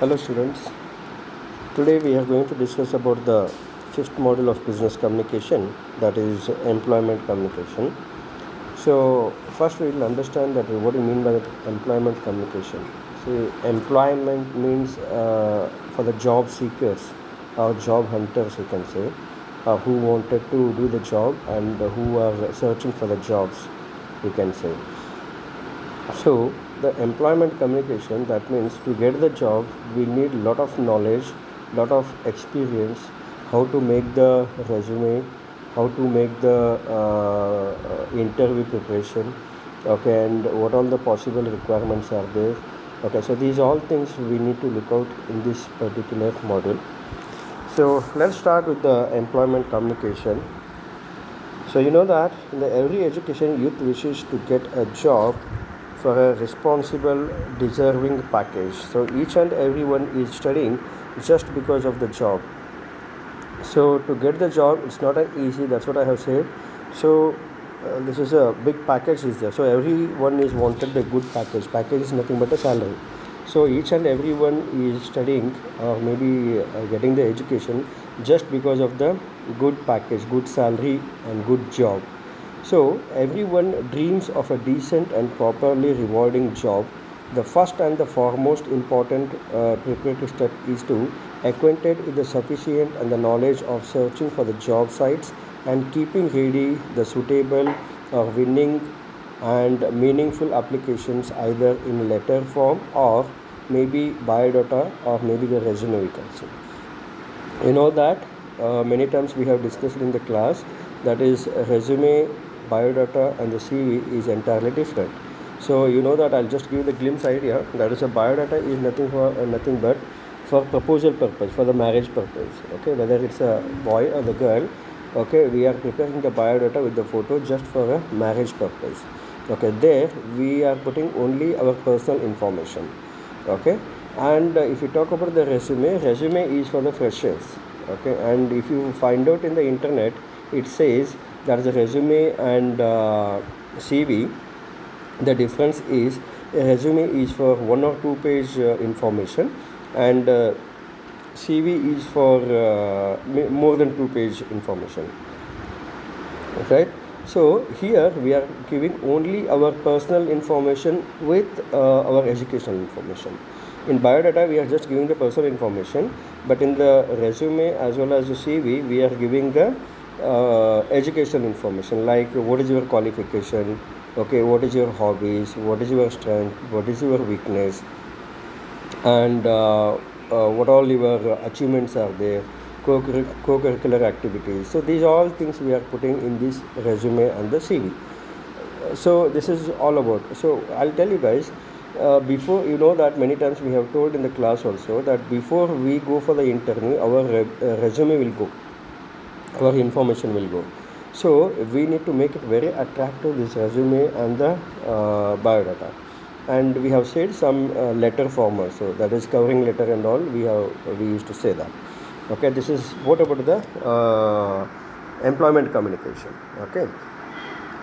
Hello students, today we are going to discuss about the fifth module of business communication, that is employment communication. So first we will understand that what do you mean by employment communication. See, employment means for the job seekers or job hunters, you can say, who wanted to do the job and who are searching for the jobs, you can say. So the employment communication, that means to get the job we need lot of knowledge, lot of experience, how to make the resume, how to make the interview preparation, okay, and what all the possible requirements are there. Okay, so these all things we need to look out in this particular module. So let's start with the employment communication. So you know that in every education, youth wishes to get a job for a responsible, deserving package. So each and everyone is studying just because of the job. So to get the job, it's not an easy. That's what I have said. So this is a big package is there. So everyone is wanted a good package. Package is nothing but a salary. So each and everyone is studying or maybe getting the education just because of the good package, good salary and good job. So everyone dreams of a decent and properly rewarding job. The first and the foremost important preparatory step is to acquainted with the sufficient and the knowledge of searching for the job sites and keeping ready the suitable or winning and meaningful applications either in letter form or maybe biodata or maybe the resume, we can say. You know that many times we have discussed in the class, that is resume, biodata and the CV is entirely different. So you know that I'll just give the glimpse idea. That is, a biodata is nothing but for proposal purpose, for the marriage purpose. Okay, whether it's a boy or the girl, okay, we are preparing the biodata with the photo just for a marriage purpose. Okay, there we are putting only our personal information. Okay, and if you talk about the resume is for the freshers. Okay, and if you find out in the internet, it says that the resume and CV, the difference is a resume is for 1 or 2 page information and CV is for more than 2 page information, right? So here we are giving only our personal information with our educational information. In biodata we are just giving the personal information, but in the resume as well as the CV we are giving the educational information, like what is your qualification, okay, what is your hobbies, what is your strength, what is your weakness, and what all your achievements are there, co-curricular activities. So these all things we are putting in this resume and the CV. So this is all about. So I'll tell you guys, before, you know that many times we have told in the class also that before we go for the interview, our resume will go, our information will go. So we need to make it very attractive, this resume and the biodata. And we have said some letter form also, that is covering letter and all, we used to say that. Okay, this is what about the employment communication. Okay,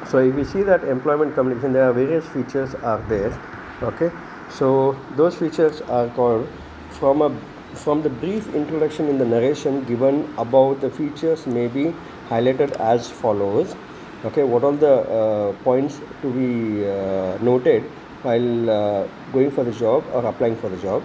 so if you see that employment communication, there are various features are there. Okay, so those features are called from the brief introduction in the narration given above, the features may be highlighted as follows. Okay, what all the points to be noted while going for the job or applying for the job.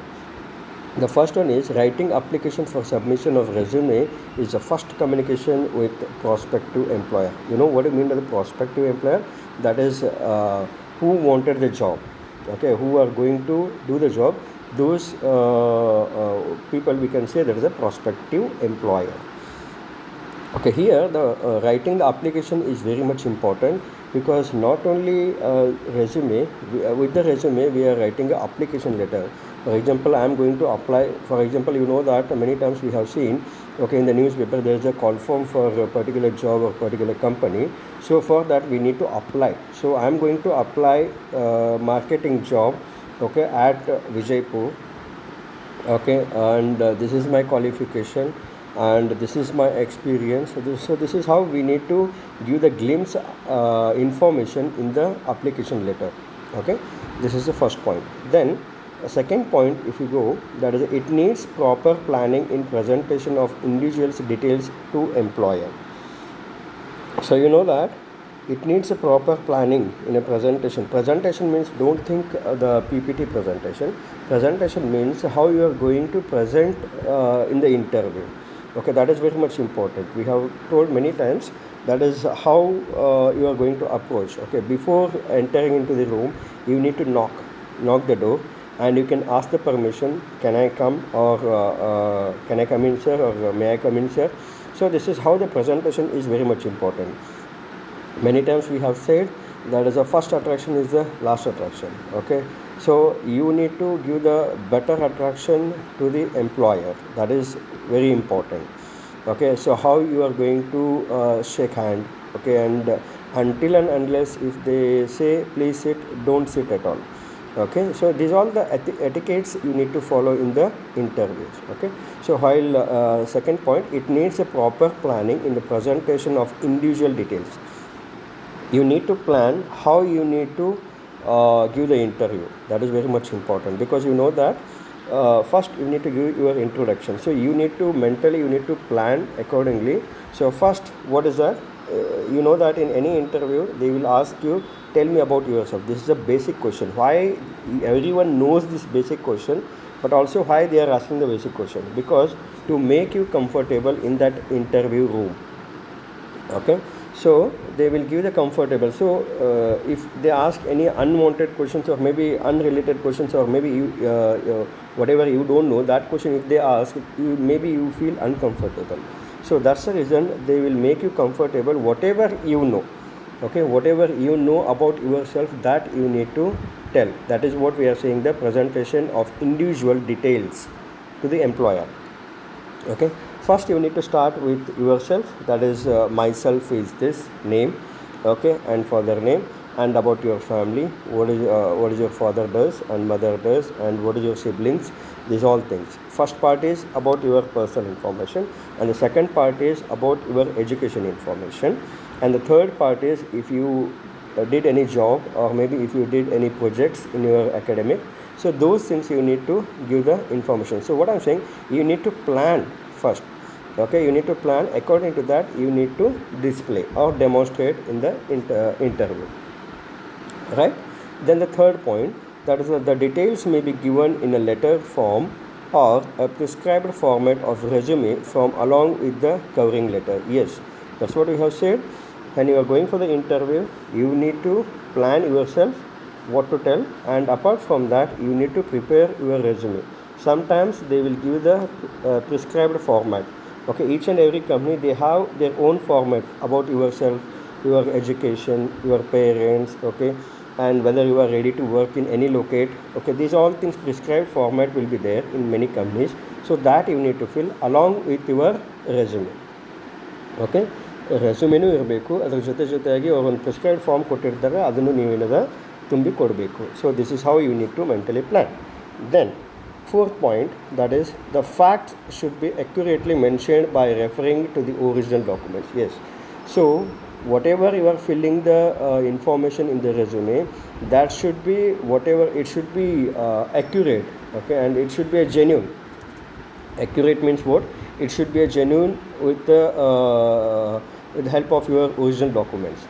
The first one is writing application for submission of resume is the first communication with prospective employer. You know what do you mean by the prospective employer? That is who wanted the job, okay, who are going to do the job. Those people, we can say that is a prospective employer. Okay, here the writing the application is very much important, because not only resume, with the resume we are writing an application letter. For example, I am going to apply. For example, you know that many times we have seen, okay, in the newspaper there is a call form for a particular job or particular company. So for that we need to apply. So I am going to apply marketing job, okay, at Vijaypur. Okay, and this is my qualification and this is my experience. So this is how we need to give the glimpse information in the application letter. Okay, this is the first point. Then second point, if you go, that is, it needs proper planning in presentation of individuals' details to employer. So you know that it needs a proper planning in a presentation. Presentation means, don't think the PPT presentation. Presentation means how you are going to present in the interview. Okay, that is very much important. We have told many times, that is how you are going to approach. Okay, before entering into the room, you need to knock the door, and you can ask the permission, can I come, or can I come in, sir, or may I come in, sir. So this is how the presentation is very much important. Many times we have said that is the first attraction is the last attraction. Okay, so you need to give the better attraction to the employer. That is very important. Okay, so how you are going to shake hand. Okay, and until and unless if they say please sit, don't sit at all. Okay, so these are all the etiquettes you need to follow in the interviews. Okay, so while second point, it needs a proper planning in the presentation of individual details. You need to plan how you need to give the interview. That is very much important, because you know that first you need to give your introduction. So you need to mentally, you need to plan accordingly. So first, what is that? You know that in any interview they will ask you, tell me about yourself. This is a basic question. Why everyone knows this basic question, but also why they are asking the basic question? Because to make you comfortable in that interview room. Okay, so they will give the comfortable. So if they ask any unwanted questions, or maybe unrelated questions, or maybe you whatever you don't know, that question if they ask you, maybe you feel uncomfortable. So that's the reason they will make you comfortable, whatever you know. Okay, whatever you know about yourself, that you need to tell. That is what we are saying, the presentation of individual details to the employer. Okay, first you need to start with yourself. That is myself is this name. Okay, and father name, and about your family, what is your father does and mother does, and what is your siblings. These all things. First part is about your personal information, and the second part is about your education information, and the third part is if you did any job, or maybe if you did any projects in your academic. So those things you need to give the information. So what I'm saying, you need to plan first. Okay, you need to plan. According to that, you need to display or demonstrate in the interview, right? Then the third point, that is the details may be given in a letter form or a prescribed format of resume from along with the covering letter. Yes, that's what we have said. When you are going for the interview, you need to plan yourself what to tell, and apart from that, you need to prepare your resume. Sometimes they will give the prescribed format. Okay, each and every company, they have their own format about yourself, your education, your parents. Okay, and whether you are ready to work in any locate. Okay, these all things, prescribed format will be there in many companies. So that you need to fill along with your resume. Okay, ರೆಸ್ಯೂಮೆನೂ ಇರಬೇಕು, ಅದ್ರ ಜೊತೆಯಾಗಿ ಅವ್ರು ಒಂದು prescribed form ಕೊಟ್ಟಿರ್ತಾರೆ, ಅದನ್ನು ನೀವೇನದ ತುಂಬಿ ಕೊಡಬೇಕು. So this is how you need to mentally plan. Then fourth point, that is the facts should be accurately mentioned by referring to the original documents. Yes, so whatever you are filling the information in the resume, that should be whatever it should be accurate. Okay, and it should be a genuine. Accurate means what? It should be a genuine with the help of your original documents.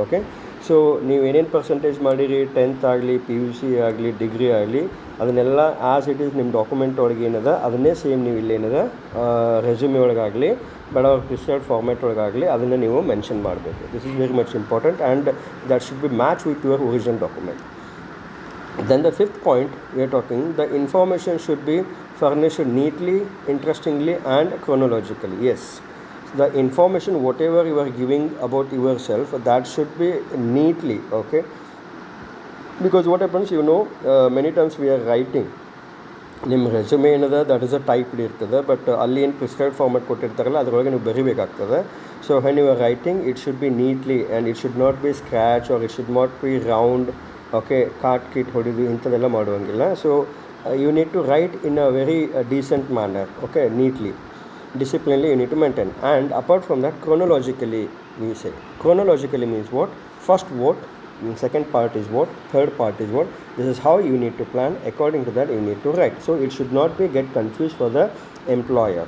Okay, so ನೀವು ಏನೇನು percentage ಮಾಡಿರಿ, 10th ಆಗಲಿ, PUC ಆಗಲಿ, degree ಆಗಲಿ, ಅದನ್ನೆಲ್ಲ as it is ನಿಮ್ಮ document ಒಳಗೆ ಏನದ ಅದನ್ನೇ ಸೇಮ್ ನೀವು ಇಲ್ಲೇನದ ರೆಸ್ಯೂಮೆ ಒಳಗಾಗಲಿ, ಬೇಡ ಅವ್ರ ಪ್ರಿಸ್ಕ್ರೈಬ್ಡ್ ಫಾರ್ಮ್ಯಾಟ್ ಒಳಗಾಗಲಿ ಅದನ್ನು ನೀವು ಮೆನ್ಷನ್ ಮಾಡಬೇಕು. This is very much important, and that should be match with your original document. Then the fifth point we are talking, the information should be furnished neatly, interestingly and chronologically. Yes, the information whatever you are giving about yourself, that should be neatly. Okay, because what happens, many times we are writing ನಿಮ್ಮ resume ಏನದ that is a typed ಇರ್ತದೆ, but ಅಲ್ಲಿ ಏನು prescribed format ಕೊಟ್ಟಿರ್ತಾರಲ್ಲ ಅದರೊಳಗೆ ನೀವು ಬರಿಬೇಕಾಗ್ತದೆ. So when you are writing, it should be neatly, and it should not be scratch, or it should not be round. Okay, ಕಿಟ್ ಹೊಡಿದು ಇಂಥದ್ದೆಲ್ಲ ಮಾಡುವಂಗಿಲ್ಲ. So you need to write in a very decent manner. Okay, neatly, disciplinely you need to maintain. And apart from that, chronologically we say. Chronologically means what? First what, second part is what, third part is what, this is how you need to plan. According to that you need to write. So it should not be get confused for the employer.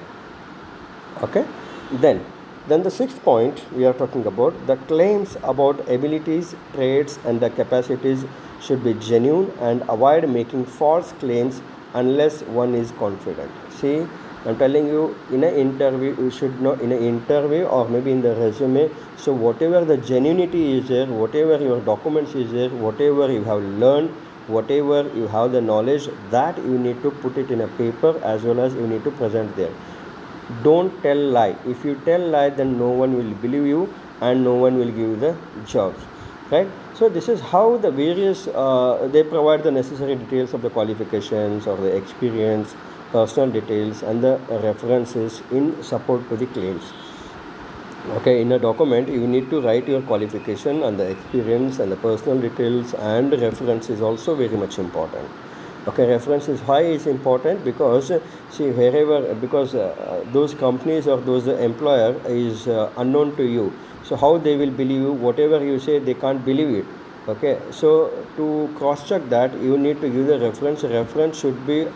Okay, then the sixth point we are talking about, the claims about abilities, traits and the capacities should be genuine and avoid making false claims unless one is confident. See, I'm telling you, in an interview you should know, in an interview or maybe in the resume, so whatever the genuinity is there, whatever your documents is there, whatever you have learned, whatever you have the knowledge, that you need to put it in a paper as well as you need to present there. Don't tell lie. If you tell lie, then no one will believe you and no one will give you the jobs, right? So this is how the various they provide the necessary details of the qualifications or the experience, personal details and the references in support to the claims. Okay, in a document you need to write your qualification and the experience and the personal details, and reference is also very much important. Okay, reference is why is important, because see, wherever, because those companies or those employer is unknown to you, so how they will believe you? Whatever you say, they can't believe it. Okay, so to cross check that, you need to give the reference. Reference should be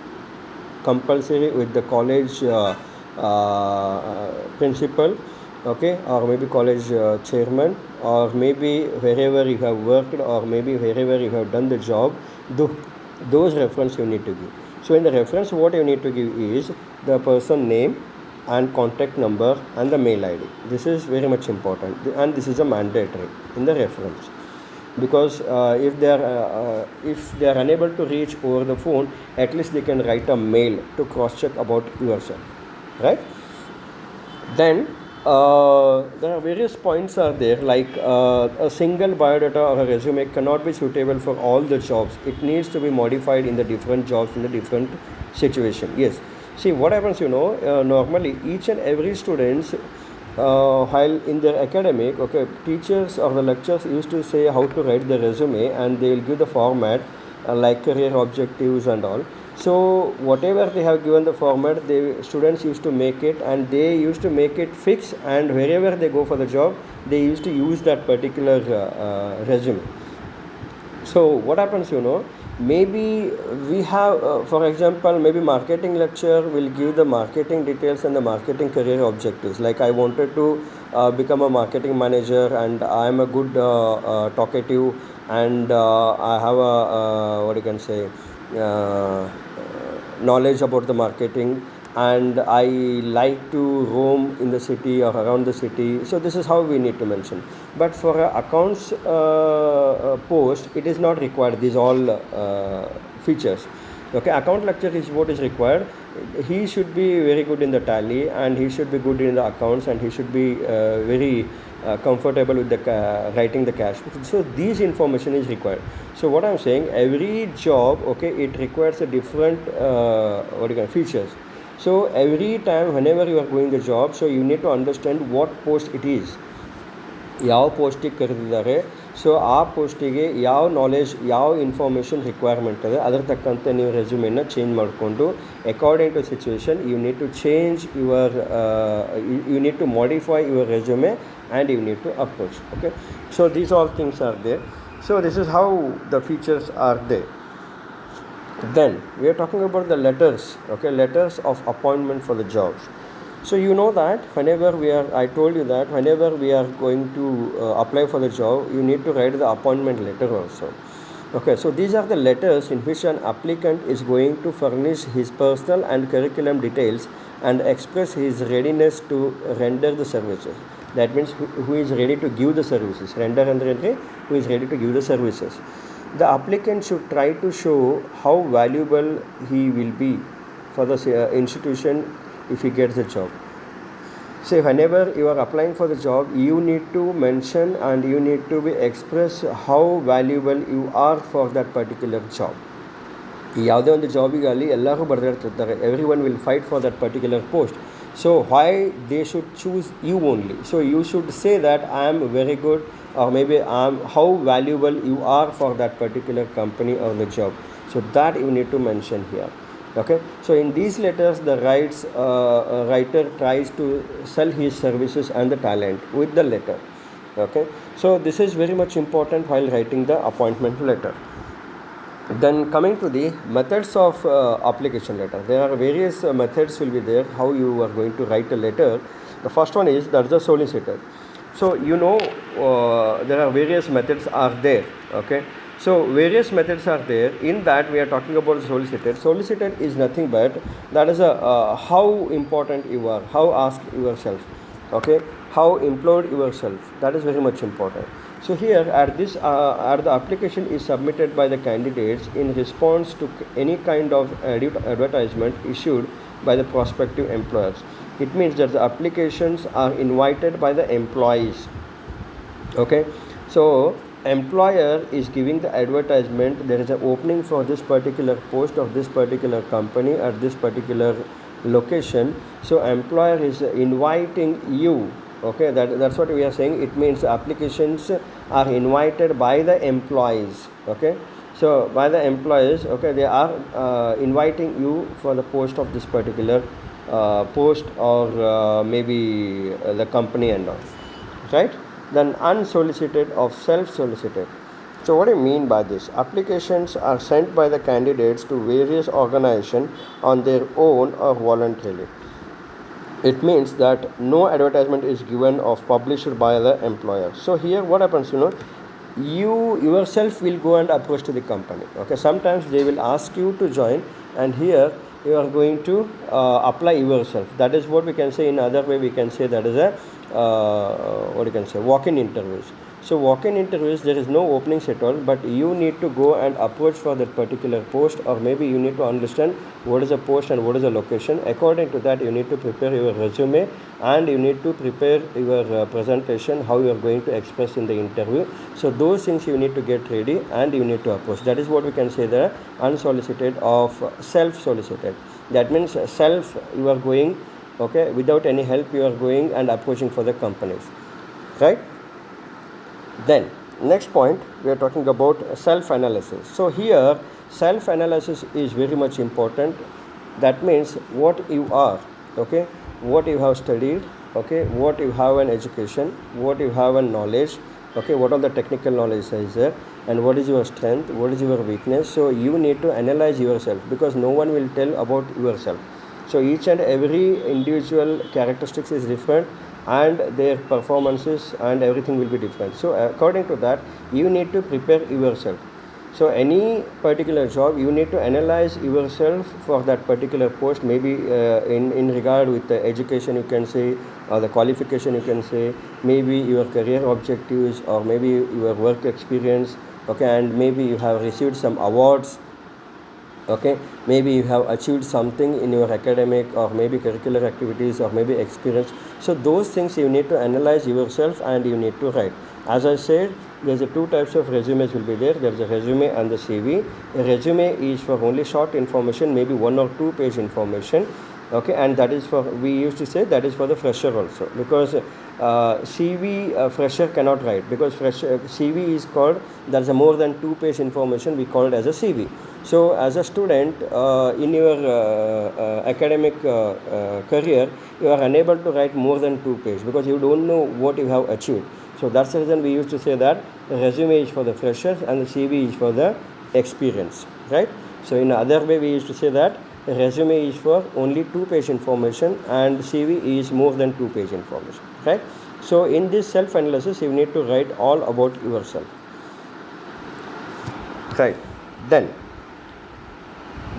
compulsory with the college principal, okay, or maybe college chairman, or maybe wherever you have worked, or maybe wherever you have done the job, those reference you need to give. So in the reference, what you need to give is the person name and contact number and the mail ID. This is very much important, and this is a mandatory in the reference, because if they are unable to reach over the phone, at least they can write a mail to cross check about yourself, right? Then there are various points are there, like a single biodata or a resume cannot be suitable for all the jobs. It needs to be modified in the different jobs, in the different situation. Yes, see what happens, normally each and every students, while in their academic, okay, teachers or the lecturers used to say how to write the resume, and they will give the format like career objectives and all. So whatever they have given the format, the students used to make it, and they used to make it fixed, and wherever they go for the job, they used to use that particular resume. So what happens, maybe we have for example, maybe marketing lecturer will give the marketing details and the marketing career objectives, like I wanted to become a marketing manager, and I am a good talkative, and I have a what you can say knowledge about the marketing, and I like to roam in the city or around the city. So this is how we need to mention. But for accounts post, it is not required, these all features. Okay, account lecturer is what is required. He should be very good in the tally, and he should be good in the accounts, and he should be very comfortable with the writing the cash. So these information is required. So what I'm saying, every job, okay, it requires a different features. So every time whenever you are going the job, so you need to understand what post it is, ಯಾವ ಪೋಸ್ಟಿಗೆ ಕರೆದಿದ್ದಾರೆ, so ಆ ಪೋಸ್ಟಿಗೆ ಯಾವ knowledge, ಯಾವ information requirement ಇದೆ, ಅದರ ತಕ್ಕಂತೆ ನೀವು ರೆಸ್ಯೂಮೆನ ಚೇಂಜ್ ಮಾಡಿಕೊಂಡು according to situation you need to change your you need to modify your resume and you need to approach. Okay, so these all things are there. So this is how the features are there. Then we are talking about the letters, okay, letters of appointment for the jobs. So you know that whenever I told you that whenever we are going to apply for the job, you need to write the appointment letter also. Okay, so these are the letters in which an applicant is going to furnish his personal and curriculum details and express his readiness to render the services. That means who is ready to give the services. Render andre who is ready to give the services. The applicant should try to show how valuable he will be for the institution if he gets the job. Say whenever you are applying for the job, you need to mention and you need to be express how valuable you are for that particular job. ಯಾವುದೇ ಒಂದು ಜಾಬಿಗಲ್ಲಿ ಎಲ್ಲರೂ ಬರೆದಿರ್ತಿರ್ತಾರೆ, every one will fight for that particular post. So why they should choose you only? So you should say that I am very good, or maybe how valuable you are for that particular company or the job. So that you need to mention here. Okay, so in these letters the writer tries to sell his services and the talent with the letter. Okay, so this is very much important while writing the appointment letter. Then coming to the methods of application letter, there are various methods will be there how you are going to write a letter. The first one is that's the solicitor. So there are various methods are there. Okay, so various methods are there. In that we are talking about solicitor. Solicitor is nothing but that is a how important you are, how ask yourself. Okay, how employed yourself, that is very much important. So here at the application is submitted by the candidates in response to any kind of advertisement issued by the prospective employers. It means that the applications are invited by the employees. Okay, so employer is giving the advertisement, there is an opening for this particular post of this particular company at this particular location. So employer is inviting you. Okay, that's what we are saying. It means applications are invited by the employees. Okay, so by the employees, okay, they are inviting you for the post of this particular post or maybe the company and all, right? Then unsolicited of self-solicited. So what do you mean by this? Applications are sent by the candidates to various organizations on their own or voluntarily. It means that no advertisement is given or published by the employer. So here what happens, you yourself will go and approach to the company. Okay, sometimes they will ask you to join, and here you are going to apply yourself. That is what we can say. In other way we can say that is a what you can say, walk-in interviews. So walk-in interviews, there is no openings at all, but you need to go and approach for that particular post, or maybe you need to understand what is the post and what is the location. According to that, you need to prepare your resume and you need to prepare your presentation, how you are going to express in the interview. So those things you need to get ready and you need to approach. That is what we can say the unsolicited of self-solicited. That means self, you are going, okay, without any help you are going and approaching for the companies, right? Then next point, we are talking about self-analysis. So here self-analysis is very much important. That means what you are, okay, what you have studied, okay, what you have an education, what you have a knowledge, okay, what are the technical knowledge is there, and what is your strength, what is your weakness. So you need to analyze yourself, because no one will tell about yourself. So each and every individual characteristics is different, and their performances and everything will be different. So according to that, you need to prepare yourself. So any particular job, you need to analyze yourself for that particular post. Maybe in regard with the education, you can say, or the qualification, you can say, maybe your career objectives, or maybe your work experience. Okay, and maybe you have received some awards. Okay, maybe you have achieved something in your academic or maybe curricular activities or maybe experience. So those things you need to analyze yourself and you need to write. As I said, there's a two types of resumes will be there. There's a resume and the CV. A resume is for only short information, maybe 1 or 2 page information. Okay, and that is for, we used to say that is for the fresher also, because CV fresher cannot write, because fresher CV is called, there's a more than 2 page information, we call it as a CV. So as a student in your academic career, you are unable to write more than 2 pages, because you don't know what you have achieved. So that's the reason we used to say that the resume is for the freshers and the CV is for the experience, right? So in other way we used to say that resume is for only 2 page information and CV is more than 2 page information, right? So in this self analysis you need to write all about yourself, right? Then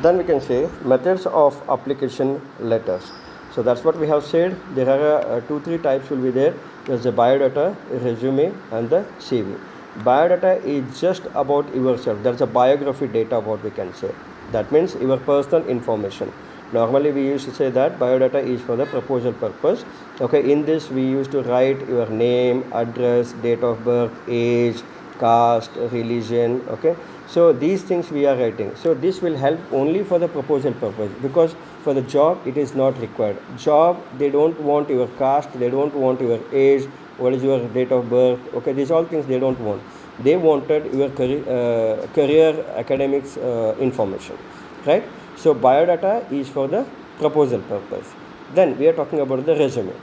we can say methods of application letters. So that's what we have said. There are 2-3 types will be there. There's the biodata, resume and the CV. Biodata is just about yourself. That's a biography data, what we can say. That means your personal information. Normally we used to say that biodata is for the proposal purpose. Okay, in this we used to write your name, address, date of birth, age, caste, religion. Okay, so these things we are writing. So this will help only for the proposal purpose, because for the job it is not required. Job, they don't want your caste, they don't want your age, what is your date of birth. Okay, these all things they don't want. They wanted your career academics information, right? So biodata is for the proposal purpose. Then we are talking about the resume.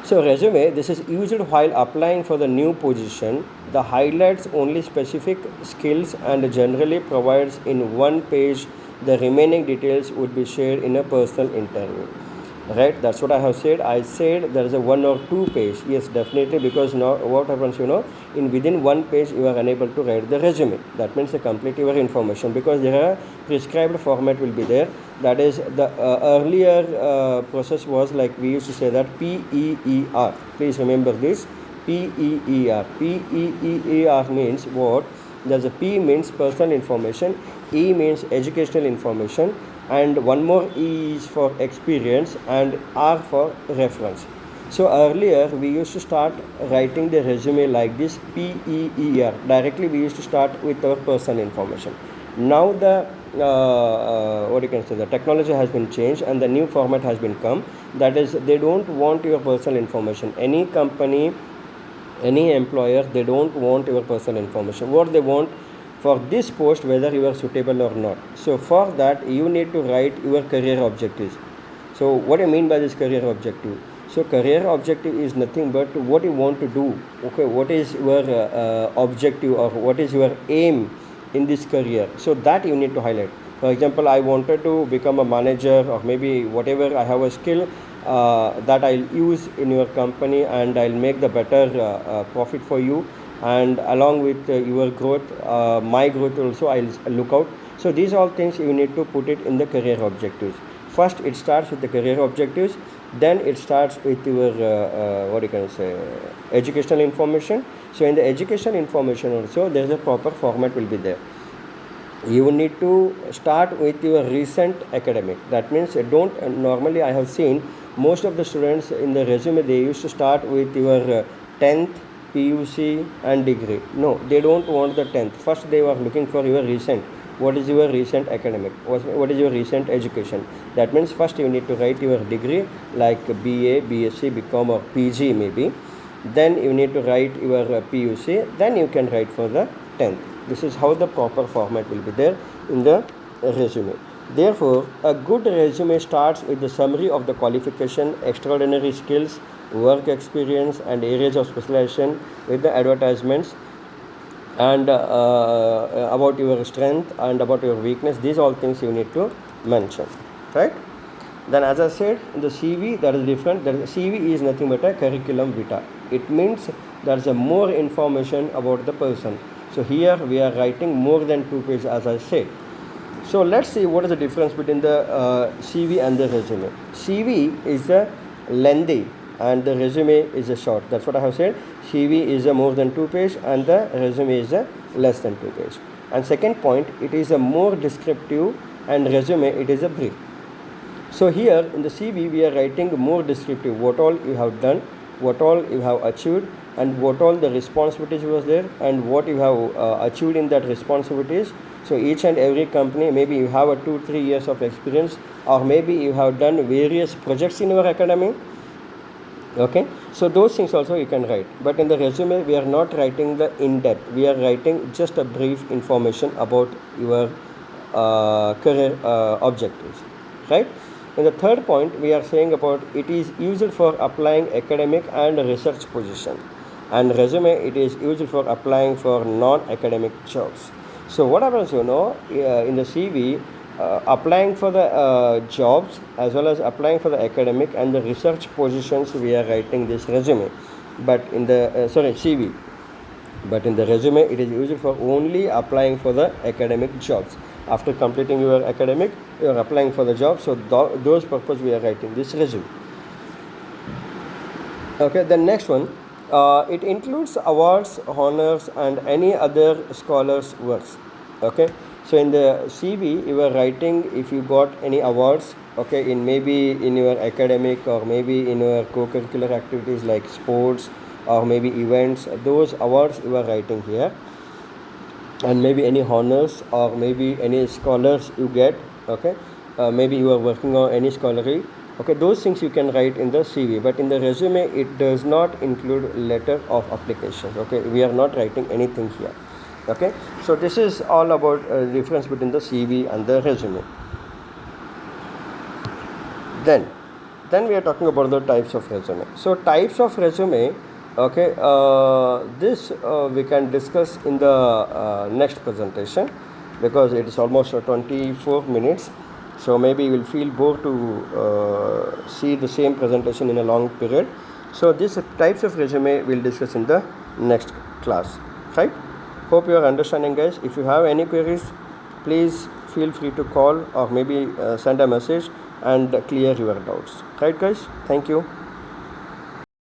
So resume, this is used while applying for the new position. The highlights only specific skills and generally provides in one page. The remaining details would be shared in a personal interview. Right, that's what I have said. I said there is a 1 or 2 page. Yes, definitely, because now what happens, in within 1 page you are unable to write the resume. That means to complete your information, because there are prescribed format will be there. That is the earlier process was like we used to say that PEER. Please remember this, PEER. PEER means what? There's a P means personal information, E means educational information, and one more E is for experience, and R for reference. So earlier we used to start writing the resume like this, PEER. Directly we used to start with our personal information. Now the what you can say, the technology has been changed and the new format has been come. That is, they don't want your personal information. Any company, any employer, they don't want your personal information. What they want for this post, whether you are suitable or not. So for that you need to write your career objectives. So what I mean by this career objective? So career objective is nothing but what you want to do. Okay, what is your objective, or what is your aim in this career? So that you need to highlight. For example, I wanted to become a manager, or maybe whatever, I have a skill that I'll use in your company, and I'll make the better profit for you, and along with your growth, my growth also I'll look out. So these all things you need to put it in the career objectives. First it starts with the career objectives, then it starts with your what you can say, educational information. So in the educational information also there is a proper format will be there. You need to start with your recent academic. That means don't normally I have seen most of the students in the resume, they used to start with your 10th, PUC and degree. No, they don't want the 10th. First they were looking for your recent. What is your recent academic? What is your recent education? That means first you need to write your degree like BA, BSc, BCom or PG maybe. Then you need to write your PUC. Then you can write for the 10th. This is how the proper format will be there in the resume. Therefore, a good resume starts with the summary of the qualification, extraordinary skills, work experience and areas of specialization, with the advertisements and about your strength and about your weakness. These all things you need to mention, right? Then as I said, in the CV that is different. The CV is nothing but a curriculum vitae. It means there is a more information about the person. So here we are writing more than 2 pages, as I said. So let's see what is the difference between the CV and the resume. CV is a lengthy and the resume is a short. That's what I have said. CV is a more than 2 page and the resume is a less than 2 page. And second point, it is a more descriptive, and resume it is a brief. So here in the CV we are writing more descriptive, what all you have done, what all you have achieved, and what all the responsibilities was there, and what you have achieved in that responsibilities. So each and every company, maybe you have a 2-3 years of experience, or maybe you have done various projects in your academy. Okay, so those things also you can write. But in the resume we are not writing the in-depth, we are writing just a brief information about your career objectives, right? In the third point we are saying about it is used for applying academic and research position, and resume it is used for applying for non-academic jobs. So what happens, in the CV, applying for the jobs as well as applying for the academic and the research positions, we are writing this resume. But in the CV, but in the resume it is used for only applying for the academic jobs. After completing your academic, you are applying for the job. So those purpose we are writing this resume. Okay, the next one, it includes awards, honors and any other scholars works. Okay, so in the CV you are writing if you got any awards, okay, in maybe in your academic or maybe in your co-curricular activities like sports or maybe events, those awards you are writing here, and maybe any honors or maybe any scholars you get. Okay, maybe you are working on any scholarly. Okay, those things you can write in the CV, but in the resume it does not include letter of application. Okay, we are not writing anything here. Okay, so this is all about difference between the CV and the resume. Then then we are talking about the types of resume. So types of resume, okay, this we can discuss in the next presentation, because it is almost 24 minutes. So maybe you will feel bored to see the same presentation in a long period. So these types of resume we'll discuss in the next class, right? Hope you are understanding, guys. If you have any queries, please feel free to call or maybe send a message and clear your doubts, right guys? Thank you.